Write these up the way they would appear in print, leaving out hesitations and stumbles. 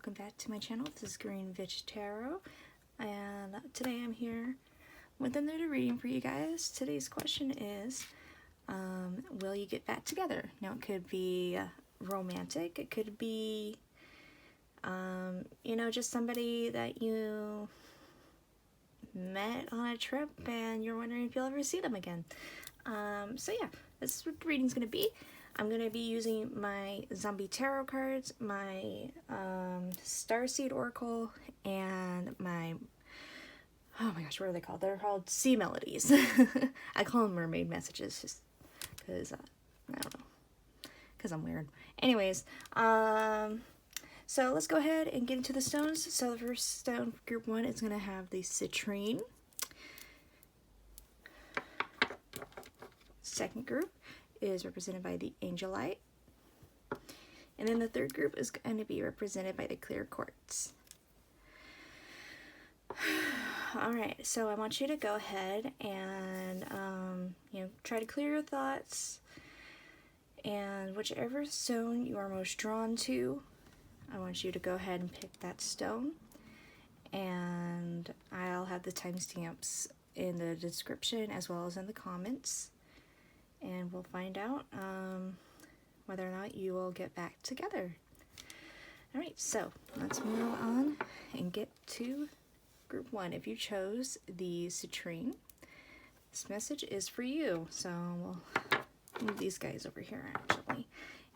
welcome back to my channel. This is Green Witch Tarot, and today I'm here with another reading for you guys. Today's question is, will you get back together? Now, it could be romantic, it could be, you know, just somebody that you met on a trip and you're wondering if you'll ever see them again. So yeah, this is what the reading's going to be. I'm going to be using my Zombie Tarot cards, my Starseed Oracle, and my, oh my gosh, what are they called? They're called Sea Melodies. I call them mermaid messages just because, I don't know, because I'm weird. Anyways, so let's go ahead and get into the stones. So the first stone, group 1, is going to have the Citrine. Second group is represented by the Angelite. And then the third group is going to be represented by the clear quartz. Alright, so I want you to go ahead and you know, try to clear your thoughts, and whichever stone you are most drawn to, I want you to go ahead and pick that stone, and I'll have the timestamps in the description as well as in the comments. And we'll find out whether or not you will get back together. Alright, so let's move on and get to group 1. If you chose the Citrine, this message is for you. So we'll move these guys over here actually.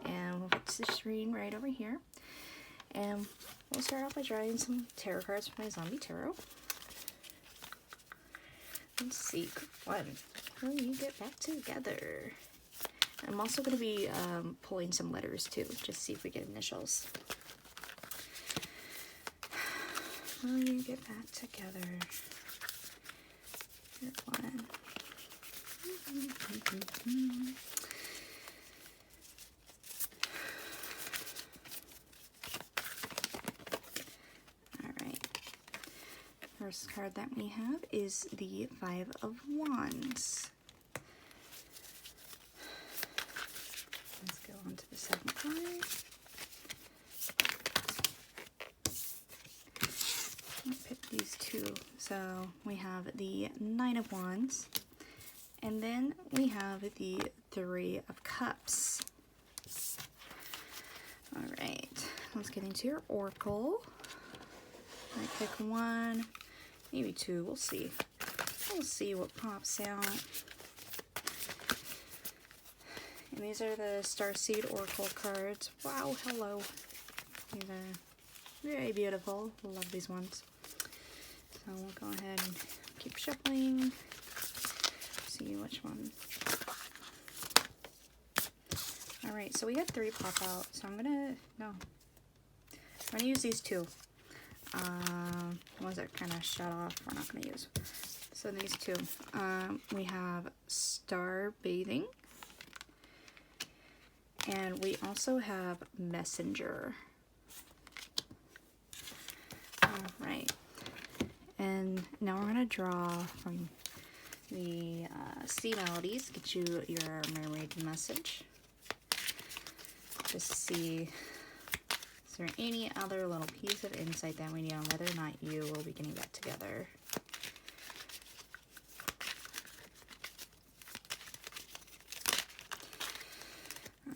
And we'll put Citrine right over here. And we'll start off by drawing some tarot cards from my Zombie Tarot. Let's see, group 1. Will you get back together? I'm also going to be pulling some letters too, just see if we get initials. Will you get back together? Group 1. First card that we have is the 5 of Wands. Let's go on to the second card. I'll pick these two. So we have the 9 of Wands, and then we have the 3 of Cups. Alright, let's get into your Oracle. I pick 1. Maybe 2, we'll see. We'll see what pops out. And these are the Starseed Oracle cards. Wow, hello. These are very beautiful. Love these ones. So we'll go ahead and keep shuffling. See which one. Alright, so we had 3 pop out. So I'm gonna use these 2. Ones that kind of shut off, we're not going to use. So these 2. We have Star Bathing. And we also have Messenger. Alright. And now we're going to draw from the Sea Melodies, get you your mermaid message. Just see, is there any other little piece of insight that we need on whether or not you will be getting back together?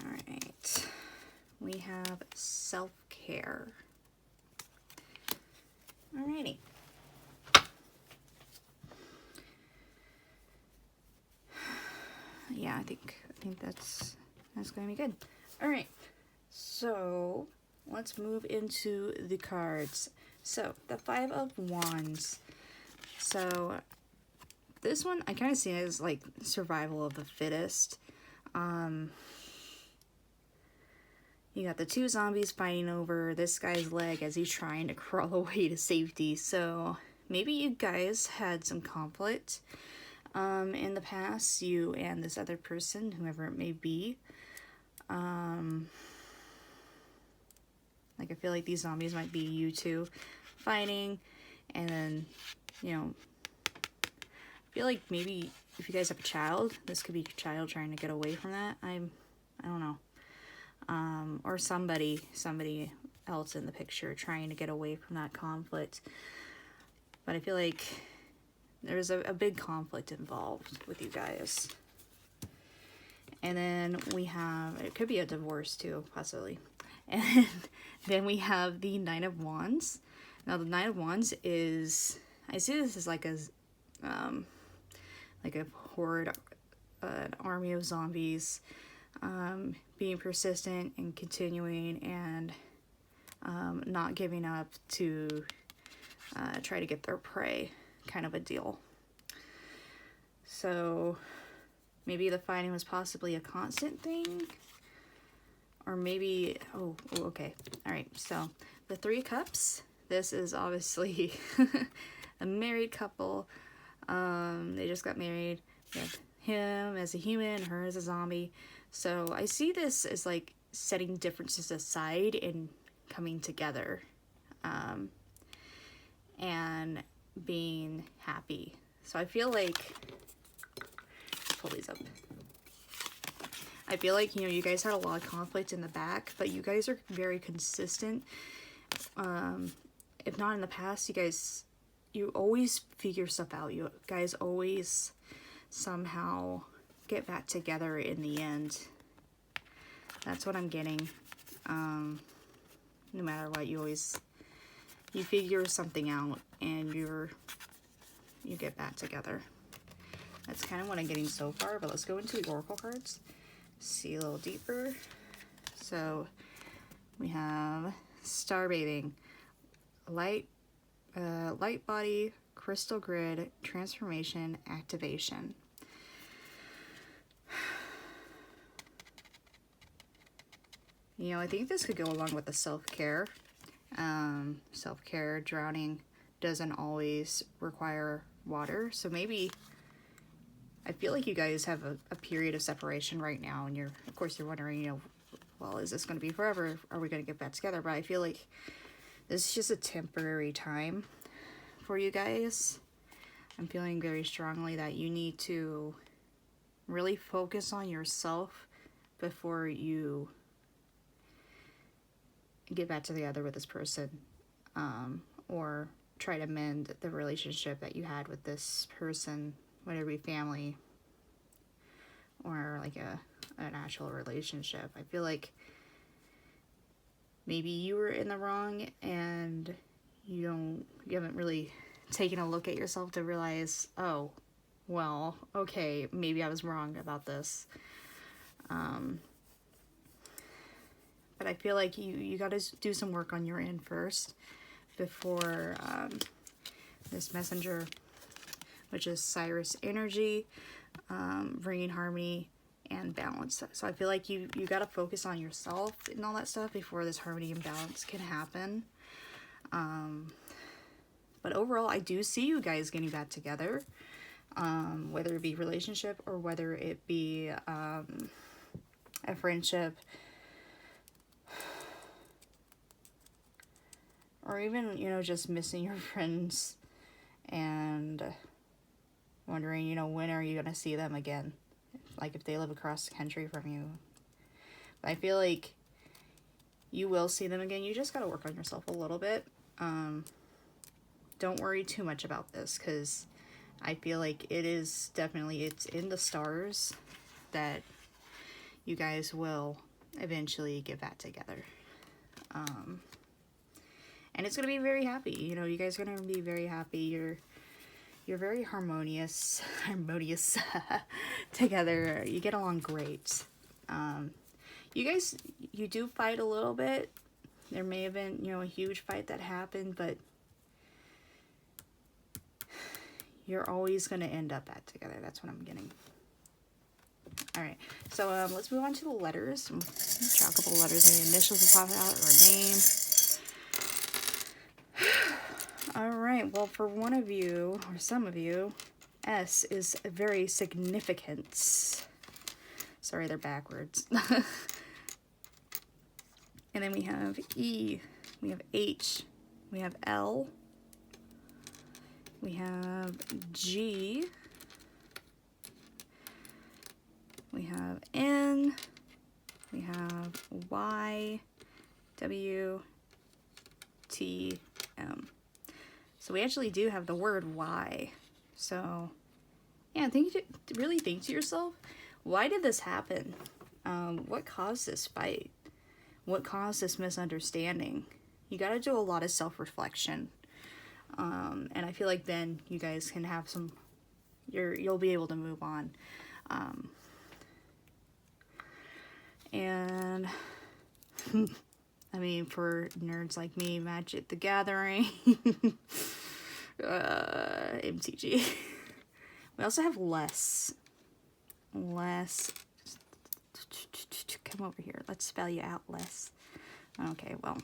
Alright. We have self-care. Alrighty. Yeah, I think that's going to be good. Alright. So let's move into the cards. So, the 5 of Wands. So, this one, I kind of see it as, like, survival of the fittest. You got the 2 zombies fighting over this guy's leg as he's trying to crawl away to safety. So, maybe you guys had some conflict in the past, you and this other person, whoever it may be. Like, I feel like these zombies might be you two fighting, and then, you know, I feel like maybe if you guys have a child, this could be your child trying to get away from that. I don't know. Or somebody else in the picture, trying to get away from that conflict. But I feel like there's a big conflict involved with you guys. And then we have, it could be a divorce too, possibly. And then we have the Nine of Wands. Now the Nine of Wands is, I see this as like a horde, an army of zombies, being persistent and continuing and not giving up to try to get their prey, kind of a deal. So maybe the fighting was possibly a constant thing, or maybe, okay, all right, so the Three of Cups, this is obviously a married couple. They just got married. We have him as a human, her as a zombie. So I see this as like setting differences aside and coming together, and being happy. So I feel like, pull these up. I feel like, you know, you guys had a lot of conflict in the back, but you guys are very consistent. If not in the past, you always figure stuff out. You guys always somehow get back together in the end. That's what I'm getting. No matter what, you figure something out and you get back together. That's kind of what I'm getting so far, but let's go into the Oracle cards, see a little deeper. So we have Star Bathing, light body, crystal grid, transformation, activation. You know, I think this could go along with the self-care. Self-care, drowning doesn't always require water. So maybe, I feel like you guys have a period of separation right now, and of course you're wondering, you know, well, is this going to be forever? Are we going to get back together? But I feel like this is just a temporary time for you guys. I'm feeling very strongly that you need to really focus on yourself before you get back together with this person, or try to mend the relationship that you had with this person, whether it be family or like an actual relationship. I feel like maybe you were in the wrong and you haven't really taken a look at yourself to realize, oh, well, okay, maybe I was wrong about this. But I feel like you got to do some work on your end first before this messenger, which is Cyrus energy, bringing harmony and balance. So I feel like you got to focus on yourself and all that stuff before this harmony and balance can happen. But overall, I do see you guys getting back together, whether it be relationship or whether it be a friendship, or even, you know, just missing your friends and wondering, you know, when are you going to see them again? Like if they live across the country from you. But I feel like you will see them again. You just got to work on yourself a little bit. Don't worry too much about this, because I feel like it's in the stars that you guys will eventually get back together. And it's going to be very happy. You know, you guys are going to be very happy. You're very harmonious together. You get along great. You guys, you do fight a little bit. There may have been, you know, a huge fight that happened, but you're always going to end up back together. That's what I'm getting. All right, so let's move on to the letters. Draw a couple of letters, maybe initials will pop out, or a name. All right, well, for one of you, or some of you, S is very significant. Sorry, they're backwards. And then we have E, we have H, we have L, we have G, we have N, we have Y, W, So we actually do have the word why. So yeah, really think to yourself, why did this happen? What caused this fight? What caused this misunderstanding? You got to do a lot of self-reflection. And I feel like then you guys can have you'll be able to move on. And I mean, for nerds like me, Magic the Gathering, MTG. We also have less. Come over here. Let's spell you out less. Okay, well,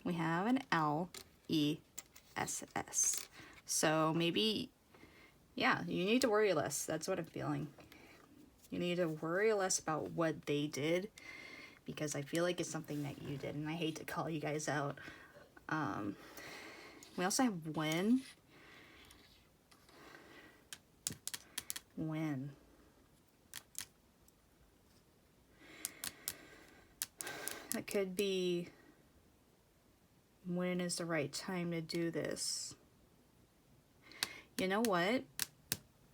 we have an L-E-S-S. So maybe, yeah, you need to worry less. That's what I'm feeling. You need to worry less about what they did, because I feel like it's something that you did, and I hate to call you guys out. We also have when. That could be, when is the right time to do this? You know what?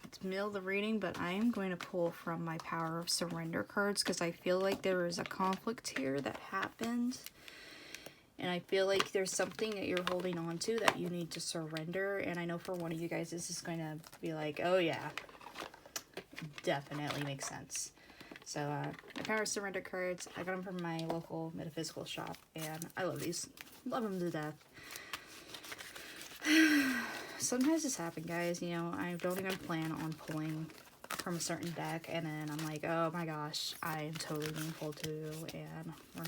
It's middle of the reading, but I am going to pull from my Power of Surrender cards, because I feel like there is a conflict here that happened. And I feel like there's something that you're holding on to that you need to surrender. And I know for one of you guys, this is going to be like, oh yeah, definitely makes sense. So, my Power of Surrender cards, I got them from my local metaphysical shop, and I love these. Love them to death. Sometimes this happens, guys, you know, I don't even plan on pulling from a certain deck, and then I'm like, oh my gosh, I'm totally being pulled to, and I'm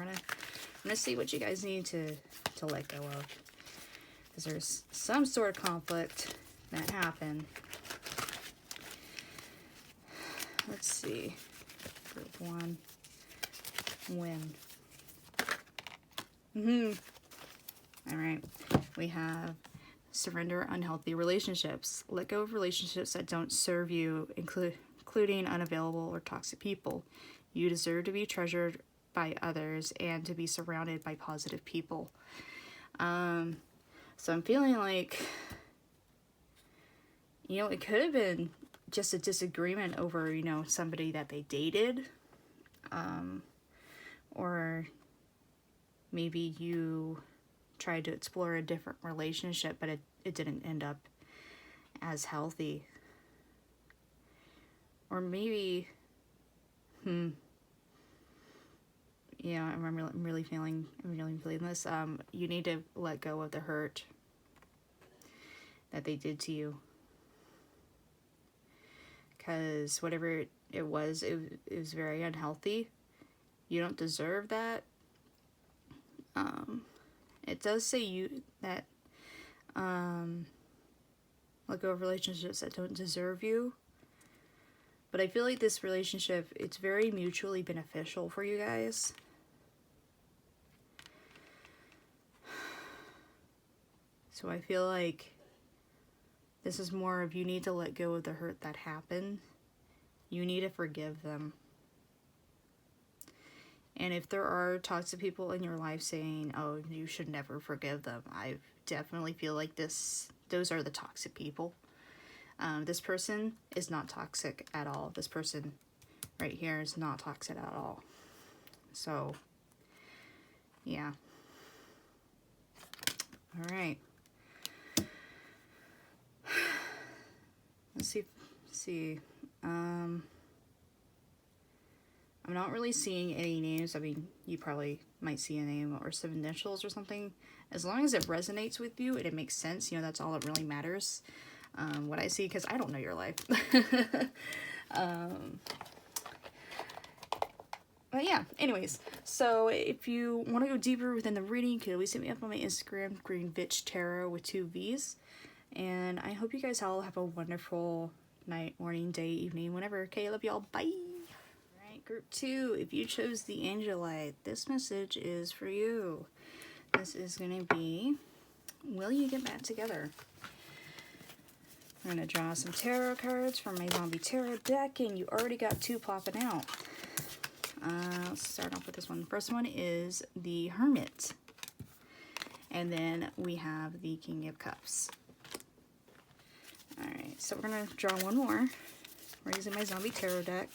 gonna see what you guys need to let go of. Because there's some sort of conflict that happened. Let's see. Group 1. When. Alright. We have surrender unhealthy relationships. Let go of relationships that don't serve you, including unavailable or toxic people. You deserve to be treasured by others and to be surrounded by positive people. So I'm feeling like, you know, it could have been just a disagreement over, you know, somebody that they dated, or maybe you tried to explore a different relationship, but it didn't end up as healthy. Or maybe, you know, I'm really feeling this. You need to let go of the hurt that they did to you. Because whatever it was very unhealthy. You don't deserve that. It does say that let go of relationships that don't deserve you. But I feel like this relationship, it's very mutually beneficial for you guys. So I feel like this is more of, you need to let go of the hurt that happened. You need to forgive them. And if there are toxic people in your life saying, oh, you should never forgive them, I definitely feel like those are the toxic people. This person is not toxic at all. This person right here is not toxic at all. So, yeah. All right. Let's see. I'm not really seeing any names. I mean, you probably might see a name or some initials or something. As long as it resonates with you and it makes sense, you know, that's all that really matters. What I see, because I don't know your life. But yeah, anyways, so if you want to go deeper within the reading, you can always hit me up on my Instagram, Greenwich Tarot with 2 V's. And I hope you guys all have a wonderful night, morning, day, evening, whenever. Okay, I love y'all. Bye. All right, group 2, if you chose the Angelite, this message is for you. This is going to be, will you get back together? I'm going to draw some tarot cards from my Zombie Tarot deck, and you already got 2 popping out. Let's start off with this one. The first one is the Hermit. And then we have the King of Cups. Alright, so we're going to draw one more. We're using my Zombie Tarot deck.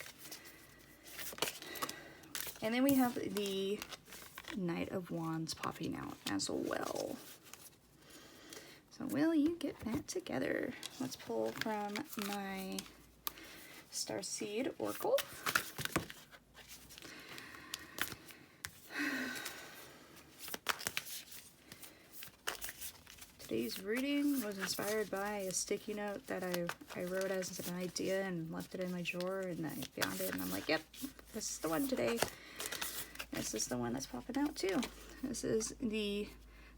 And then we have the Knight of Wands popping out as well. So will you get that together? Let's pull from my Starseed Oracle. Today's reading was inspired by a sticky note that I wrote as an idea and left it in my drawer, and I found it and I'm like, yep, this is the one today. This is the one that's popping out too. This is the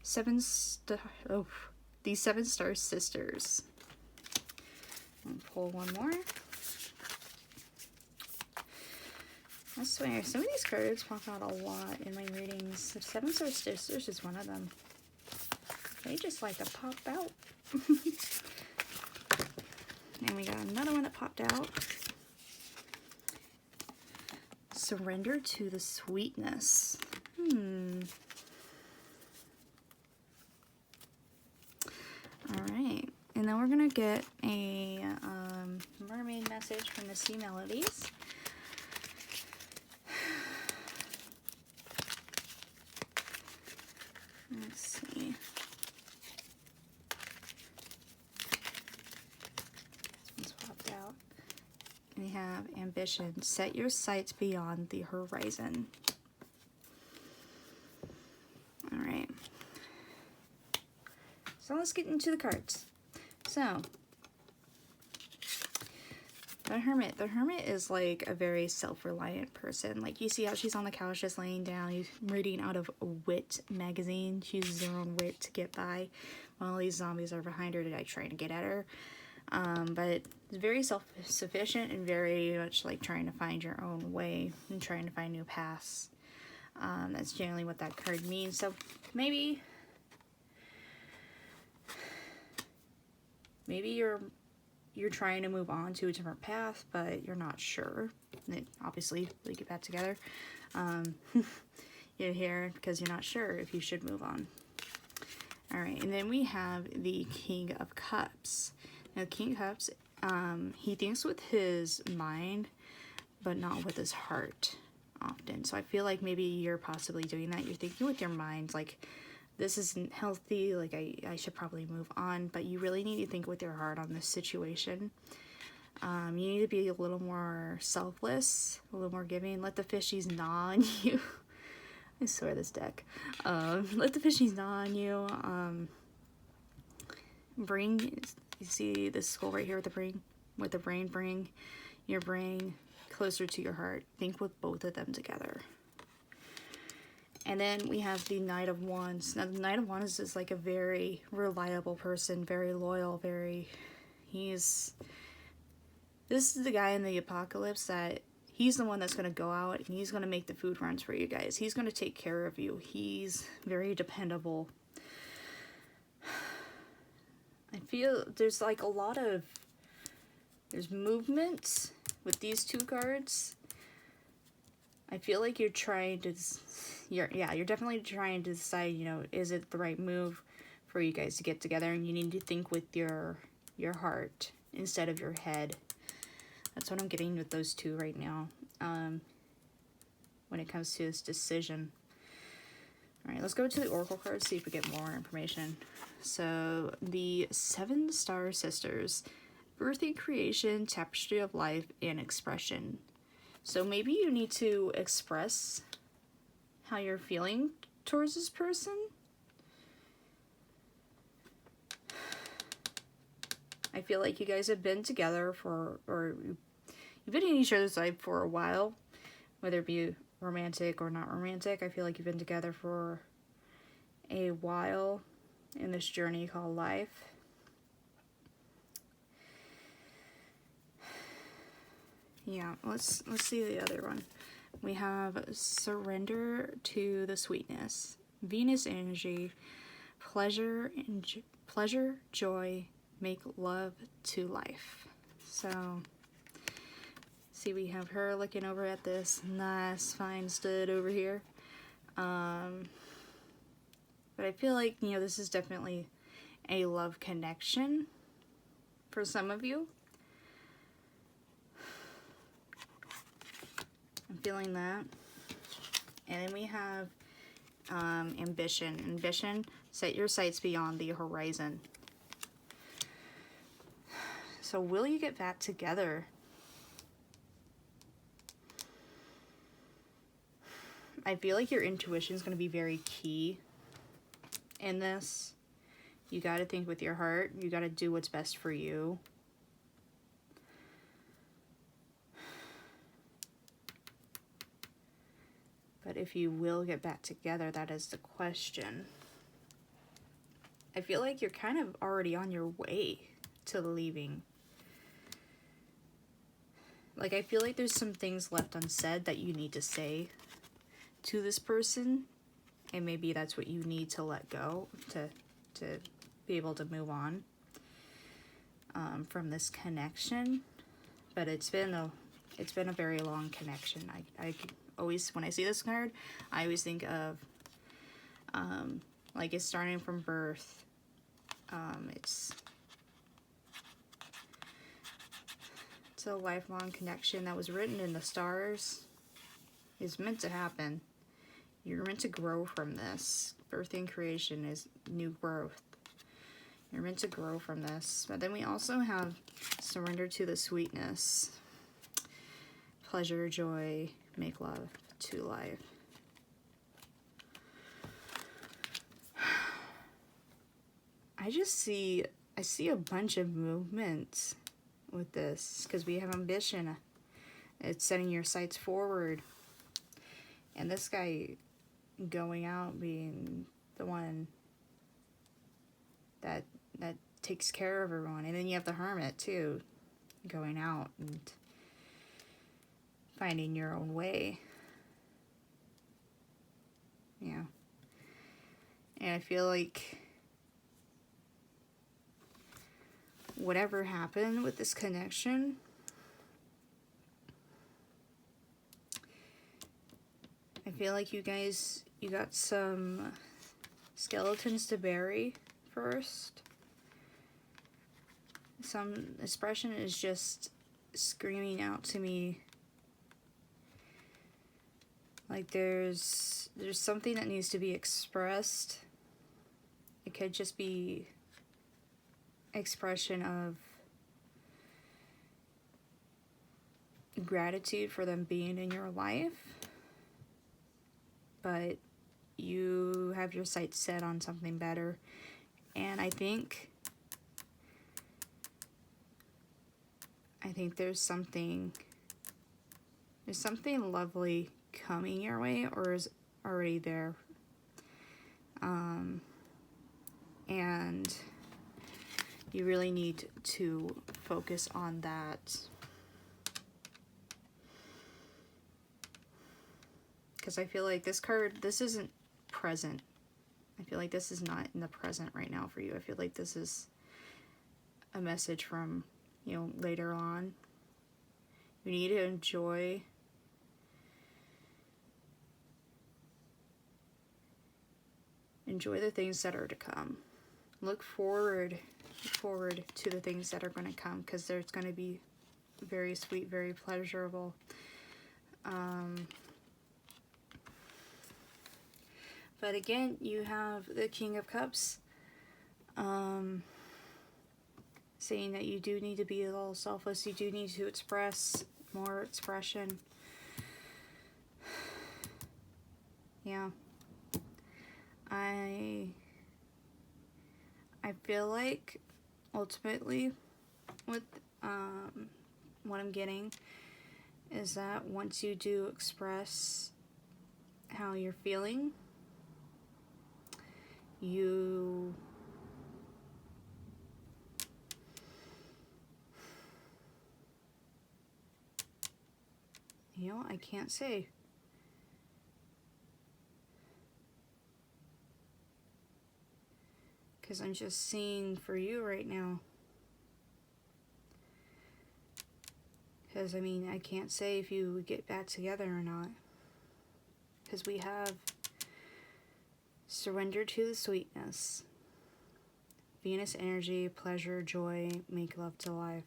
Seven Star Sisters. I'll pull one more. I swear, some of these cards pop out a lot in my readings. The Seven Star Sisters is one of them. They just like to pop out. And we got another one that popped out. Surrender to the sweetness. Alright. And then we're going to get a mermaid message from the Sea Melodies. Let's see. We have ambition. Set your sights beyond the horizon. Alright. So let's get into the cards. So, the Hermit. The Hermit is like a very self-reliant person. Like, you see how she's on the couch just laying down. She's reading out of Wit magazine. She uses her own wit to get by. While these zombies are behind her to trying to get at her. But it's very self-sufficient and very much like trying to find your own way and trying to find new paths. That's generally what that card means. So maybe you're trying to move on to a different path, but you're not sure. And obviously, we get that together. You're here because you're not sure if you should move on. Alright, and then we have the King of Cups. Now, King of Cups, he thinks with his mind, but not with his heart often. So I feel like maybe you're possibly doing that. You're thinking with your mind, like, this isn't healthy, like, I should probably move on. But you really need to think with your heart on this situation. You need to be a little more selfless, a little more giving. Let the fishies gnaw on you. I swear this deck. Let the fishies gnaw on you. You see this skull right here with the brain, bring your brain closer to your heart. Think with both of them together. And then we have the Knight of Wands. Now, the Knight of Wands is like a very reliable person, very loyal, this is the guy in the apocalypse that he's the one that's going to go out and he's going to make the food runs for you guys. He's going to take care of you. He's very dependable. I feel there's like there's movement with these two cards. I feel like you're definitely trying to decide, is it the right move for you guys to get together, and you need to think with your heart instead of your head. That's what I'm getting with those two right now, when it comes to this decision. Alright, let's go to the Oracle cards, see if we get more information. So, the Seven Star Sisters. Birthing, creation, tapestry of life, and expression. So maybe you need to express how you're feeling towards this person. I feel like you guys have been together or you've been in each other's life for a while, whether it be romantic or not romantic. I feel like you've been together for a while in this journey called life. Yeah, let's see the other one. We have surrender to the sweetness, Venus energy, pleasure, joy, make love to life. So, see, we have her looking over at this nice fine stud over here. But I feel like, you know, this is definitely a love connection for some of you. I'm feeling that. And then we have ambition. Ambition, set your sights beyond the horizon. So will you get back together? I feel like your intuition is going to be very key in this. You got to think with your heart. You got to do what's best for you. But if you will get back together, that is the question. I feel like you're kind of already on your way to leaving. Like, I feel like there's some things left unsaid that you need to say to this person. And maybe that's what you need to let go to be able to move on from this connection. But it's been a very long connection. I always, when I see this card, I always think of like it's starting from birth. It's a lifelong connection that was written in the stars. It's meant to happen. You're meant to grow from this. Birthing creation is new growth. You're meant to grow from this. But then we also have surrender to the sweetness. Pleasure, joy, make love to life. I see a bunch of movement with this because we have ambition. It's setting your sights forward. And this guy going out being the one that takes care of everyone. And then you have the hermit too, going out and finding your own way. Yeah. And I feel like whatever happened with this connection, I feel like you got some skeletons to bury first. Some expression is just screaming out to me like there's something that needs to be expressed. It could just be expression of gratitude for them being in your life, but you have your sights set on something better. And I think there's something lovely coming your way, or is already there. And you really need to focus on that. Because I feel like this card, this isn't present. I feel like this is not in the present right now for you. I feel like this is a message from, you know, later on. You need to enjoy the things that are to come. Look forward to the things that are going to come, because there's going to be very sweet, very pleasurable. But again, you have the King of Cups, saying that you do need to be a little selfless. You do need to express more expression. Yeah. I feel like ultimately with what I'm getting is that once you do express how you're feeling, you know, I can't say. Because I'm just seeing for you right now. Because, I mean, I can't say if you get back together or not. Because we have Surrender to the sweetness. Venus energy, pleasure, joy, make love to life.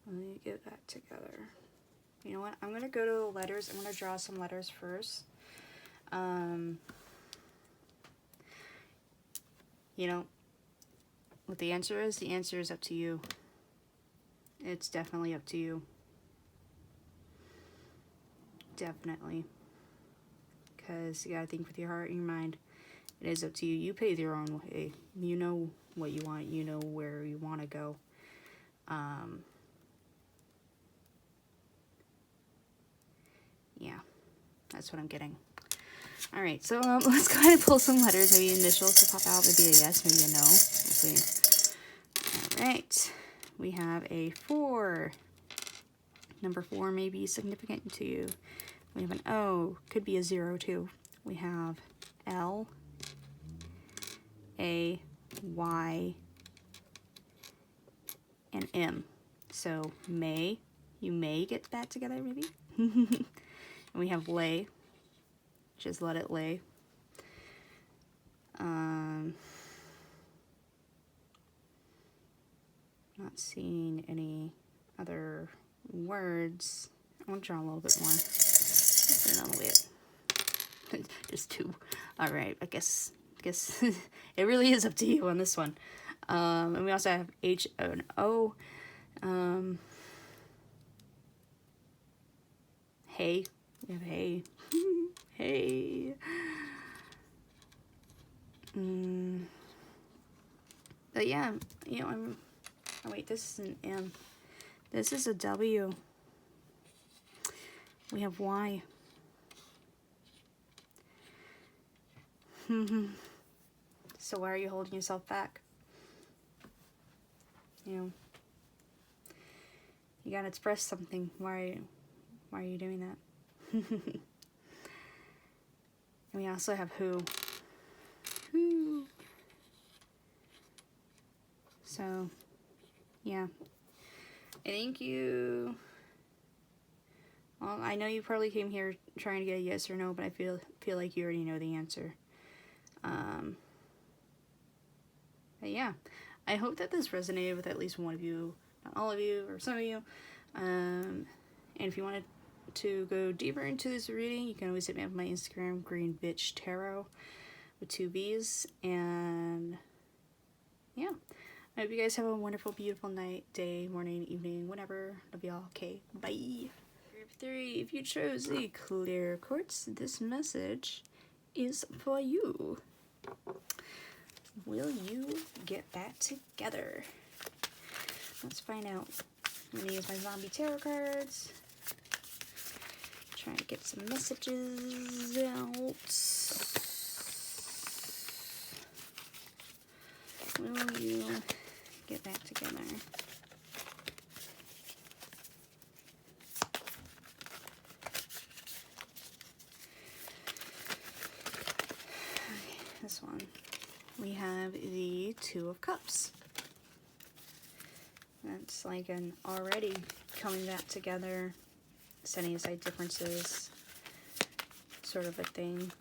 Let me get that together. You know what? I'm going to go to the letters. I'm going to draw some letters first. You know, what the answer is up to you. It's definitely up to you. Definitely. Because you gotta think with your heart and your mind. It is up to you. You pave your own way. You know what you want. You know where you want to go. Yeah, that's what I'm getting. All right, so let's go ahead and pull some letters. Maybe initials to pop out. Maybe a yes, maybe a no. We'll see. All right, we have a 4. Number 4 may be significant to you. We have an O, could be a 0 too. We have L, A, Y, and M. So may, you may get that together maybe. And we have lay, just let it lay. Not seeing any other words. I want to draw a little bit more. Let's put it on the way. Just 2. All right. I guess it really is up to you on this one. And we also have H and O. Hey. We have hey. Hey. But yeah, you know, oh wait, this is an M. This is a W. We have Y. So why are you holding yourself back? You know, you gotta express something. Why are you doing that? And we also have who. So, yeah. I think you... Well, I know you probably came here trying to get a yes or no, but I feel like you already know the answer. But yeah, I hope that this resonated with at least one of you, not all of you, or some of you. And if you wanted to go deeper into this reading, you can always hit me up on my Instagram, Green Bitch Tarot, with 2 V's. And yeah, I hope you guys have a wonderful, beautiful night, day, morning, evening, whenever. Love y'all. Okay, bye. Group 3, if you chose the clear quartz, this message is for you. Will you get that together? Let's find out. I'm going to use my zombie tarot cards. Trying to get some messages out. Will you get that together? Okay, this one. We have the 2 of Cups. That's like an already coming back together, setting aside differences, sort of a thing.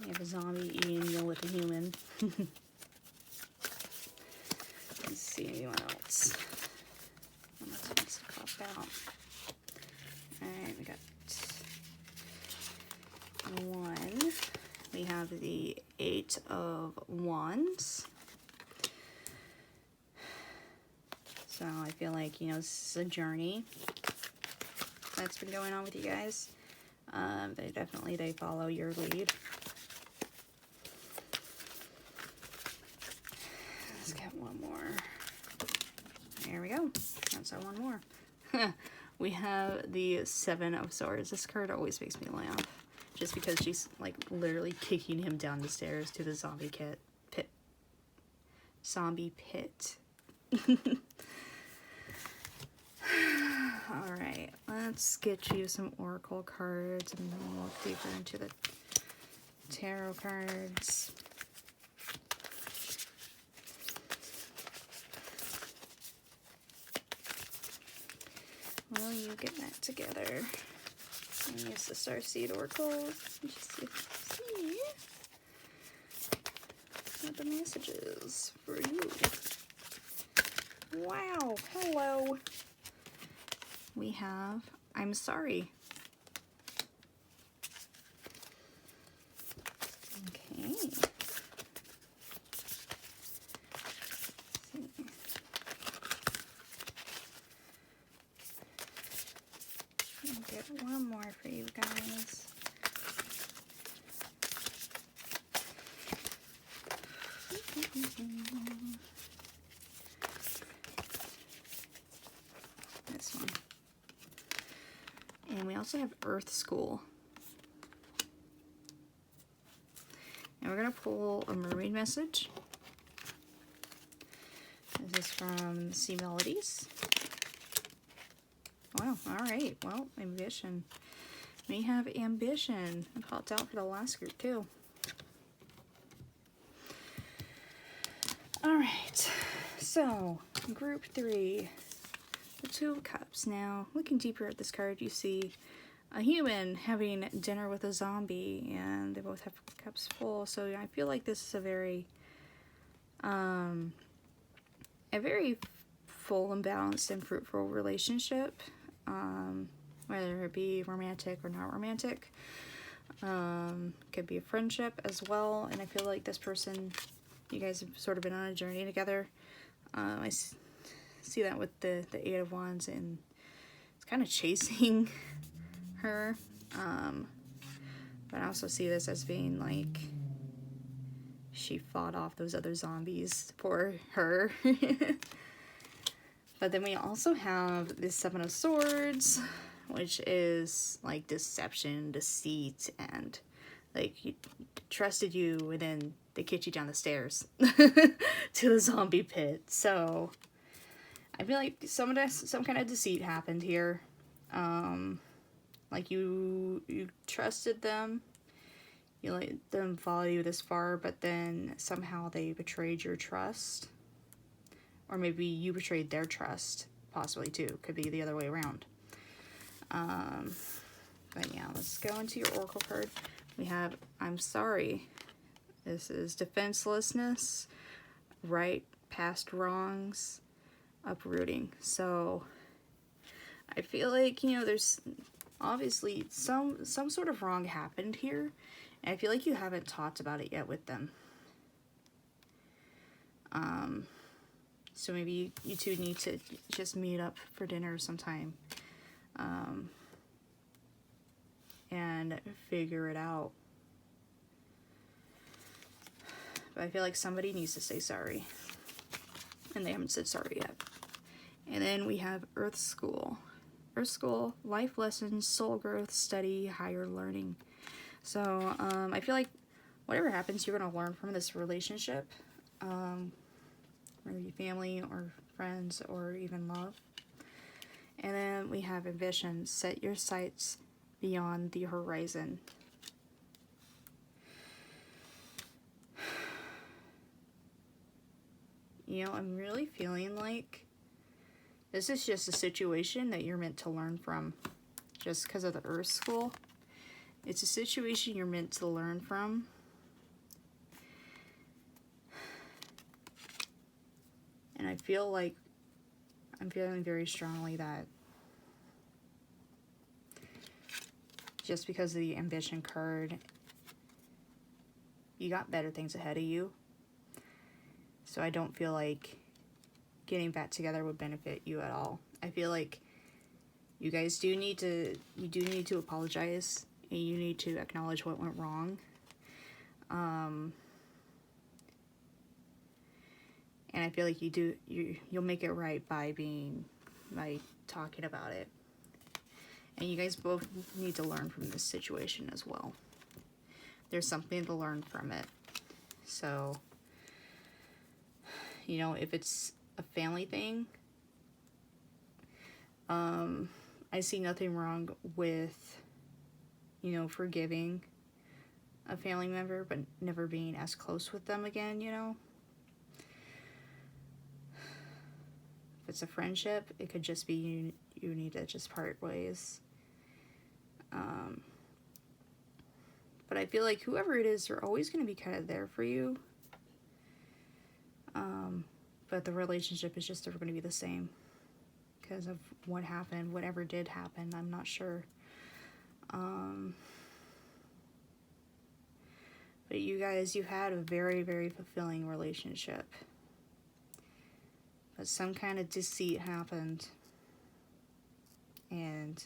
We have a zombie eating a meal with a human. Let's see what else. What else wants to pop out? Alright, we got 1. We have the 8 of Wands. So I feel like, you know, this is a journey that's been going on with you guys. They follow your lead. Let's get one more. There we go. That's our one more. We have the 7 of Swords. This card always makes me laugh. Just because she's like literally kicking him down the stairs to the zombie pit. Zombie pit. Alright, let's get you some oracle cards and then we'll look deeper into the tarot cards. will you get back together? And use the Starseed Oracle. Just see what the messages for you. Wow, hello. We have, I'm sorry. Okay. Get one more for you guys. This one. And we also have Earth School. And we're going to pull a marine message. This is from Sea Melodies. Wow, alright. Well, ambition. We have ambition. It popped out for the last group too. Alright, so group 3, the Two of Cups. Now, looking deeper at this card, you see a human having dinner with a zombie, and they both have cups full. So I feel like this is a very full and balanced and fruitful relationship, whether it be romantic or not romantic. Could be a friendship as well, and I feel like this person, you guys have sort of been on a journey together. I see that with the Eight of Wands, and it's kind of chasing her. But I also see this as being like she fought off those other zombies for her. But then we also have the Seven of Swords, which is like deception, deceit, and like he trusted you, and then they kicked you down the stairs to the zombie pit. So I feel like some kind of deceit happened here. Like you trusted them, you let them follow you this far, but then somehow they betrayed your trust. Or maybe you betrayed their trust, possibly too. Could be the other way around. But yeah, let's go into your Oracle card. We have, I'm sorry. This is defenselessness, right past wrongs, uprooting. So I feel like, you know, there's obviously some sort of wrong happened here. And I feel like you haven't talked about it yet with them. So maybe you two need to just meet up for dinner sometime. And figure it out. But I feel like somebody needs to say sorry. And they haven't said sorry yet. And then we have Earth School. Earth School, life lessons, soul growth, study, higher learning. So I feel like whatever happens, you're going to learn from this relationship. Whether you family or friends or even love. And then we have ambition. Set your sights beyond the horizon. You know, I'm really feeling like this is just a situation that you're meant to learn from. Just because of the Earth School. It's a situation you're meant to learn from. And I feel like I'm feeling very strongly that just because of the ambition card, you got better things ahead of you. So I don't feel like getting back together would benefit you at all. I feel like you guys do need to apologize, and you need to acknowledge what went wrong. And I feel like you'll make it right by talking about it. And you guys both need to learn from this situation as well. There's something to learn from it. So, you know, if it's a family thing, I see nothing wrong with, you know, forgiving a family member, but never being as close with them again, you know. If it's a friendship, it could just be you need to just part ways. But I feel like whoever it is, they're always going to be kind of there for you. But the relationship is just never going to be the same because of what happened, whatever did happen. I'm not sure. But you guys, you had a very, very fulfilling relationship. But some kind of deceit happened. And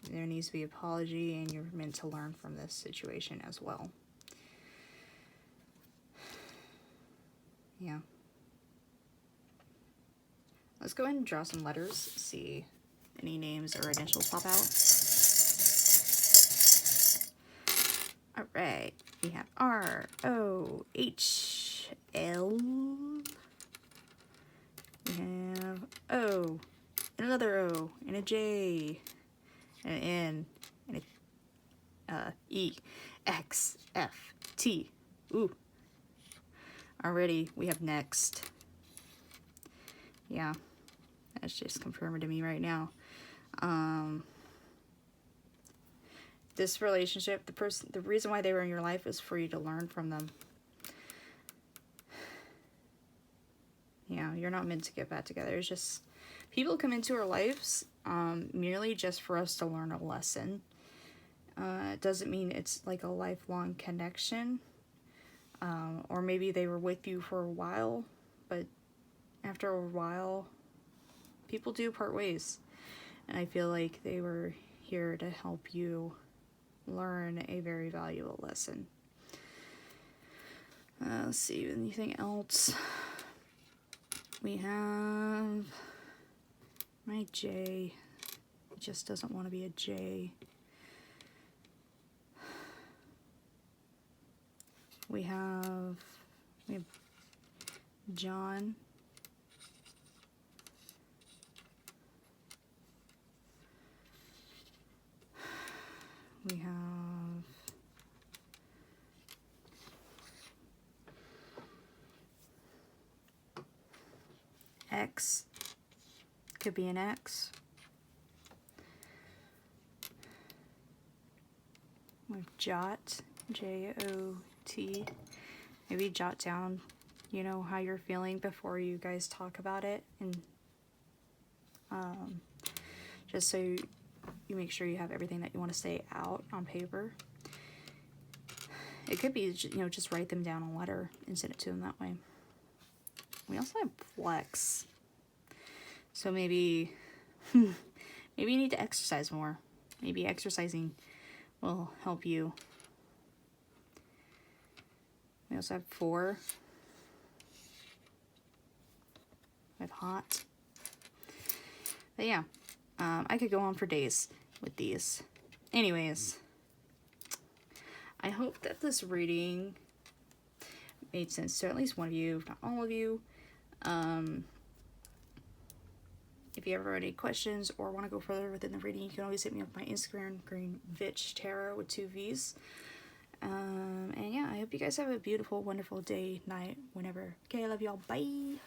there needs to be an apology, and you're meant to learn from this situation as well. Yeah. Let's go ahead and draw some letters, see any names or initials pop out. Alright, we have R, O, H, L. We have O, and another O, and a J, and an N, and a E, X, F, T. Ooh. Already, we have next. Yeah, that's just confirming to me right now. This relationship, the reason why they were in your life is for you to learn from them. Yeah, you're not meant to get back together. It's just, people come into our lives merely just for us to learn a lesson. It doesn't mean it's like a lifelong connection. Or maybe they were with you for a while, but after a while, people do part ways. And I feel like they were here to help you learn a very valuable lesson. Let's see, anything else? We have my J. It just doesn't want to be a J. We have John. We have X. Could be an X. We have Jot. J-O-T. Maybe jot down, you know, how you're feeling before you guys talk about it. And just so you make sure you have everything that you want to say out on paper. It could be, you know, just write them down on a letter and send it to them that way. We also have flex. So maybe you need to exercise more. Maybe exercising will help you. We also have 4. We have hot. But yeah, I could go on for days with these. Anyways, I hope that this reading made sense to at least one of you, if not all of you. If you ever have any questions or want to go further within the reading, you can always hit me up on my Instagram, Greenvitch Tarot with 2 V's. And yeah, I hope you guys have a beautiful, wonderful day, night, whenever. Okay, I love y'all. Bye.